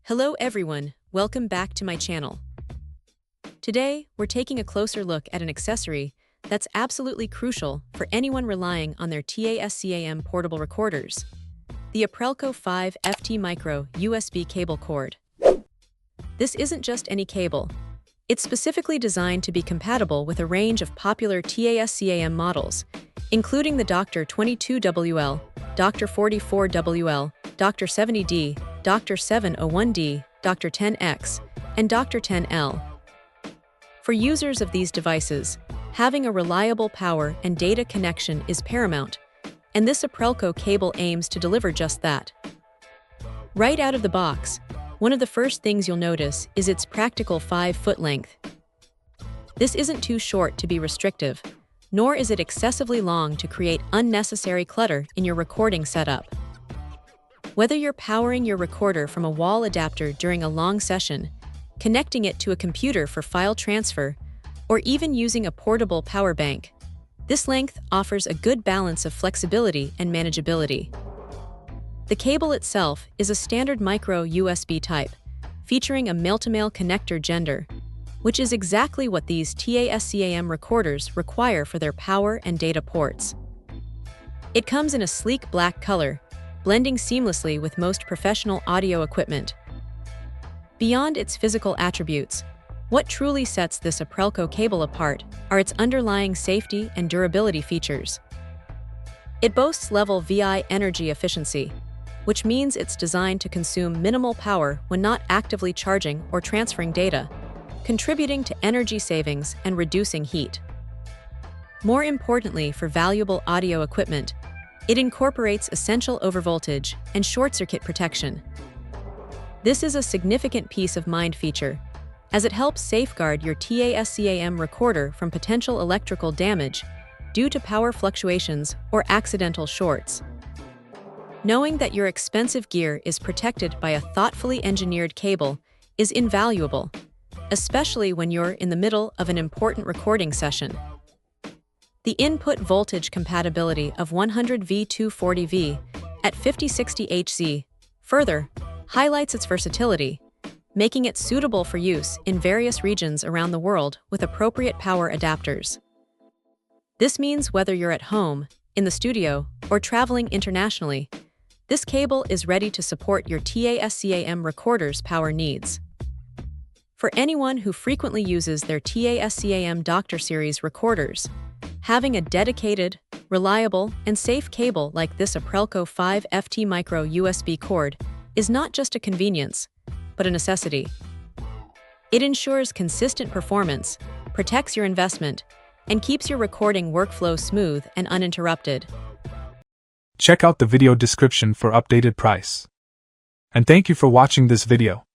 Hello everyone, welcome back to my channel. Today, we're taking a closer look at an accessory that's absolutely crucial for anyone relying on their TASCAM portable recorders, the Aprelco 5ft micro USB cable cord. This isn't just any cable. It's specifically designed to be compatible with a range of popular TASCAM models, including the Dr. 22WL, Dr. 44WL, Dr. 70D, Dr. 701D, Dr. 10X, and Dr. 10L. For users of these devices, having a reliable power and data connection is paramount, and this Aprelco cable aims to deliver just that. Right out of the box, one of the first things you'll notice is its practical 5-foot length. This isn't too short to be restrictive, nor is it excessively long to create unnecessary clutter in your recording setup. Whether you're powering your recorder from a wall adapter during a long session, connecting it to a computer for file transfer, or even using a portable power bank, this length offers a good balance of flexibility and manageability. The cable itself is a standard micro USB type, featuring a male-to-male connector gender, which is exactly what these TASCAM recorders require for their power and data ports. It comes in a sleek black color, blending seamlessly with most professional audio equipment. Beyond its physical attributes, what truly sets this Aprelco cable apart are its underlying safety and durability features. It boasts level VI energy efficiency, which means it's designed to consume minimal power when not actively charging or transferring data, contributing to energy savings and reducing heat. More importantly for valuable audio equipment, it incorporates essential overvoltage and short-circuit protection. This is a significant peace of mind feature, as it helps safeguard your TASCAM recorder from potential electrical damage due to power fluctuations or accidental shorts. Knowing that your expensive gear is protected by a thoughtfully engineered cable is invaluable, especially when you're in the middle of an important recording session. The input voltage compatibility of 100V240V at 5060Hz further highlights its versatility, making it suitable for use in various regions around the world with appropriate power adapters. This means whether you're at home, in the studio, or traveling internationally, this cable is ready to support your TASCAM recorder's power needs. For anyone who frequently uses their TASCAM Doctor Series recorders, having a dedicated, reliable, and safe cable like this Aprelco 5ft micro USB cord is not just a convenience, but a necessity. It ensures consistent performance, protects your investment, and keeps your recording workflow smooth and uninterrupted. Check out the video description for updated price. And thank you for watching this video.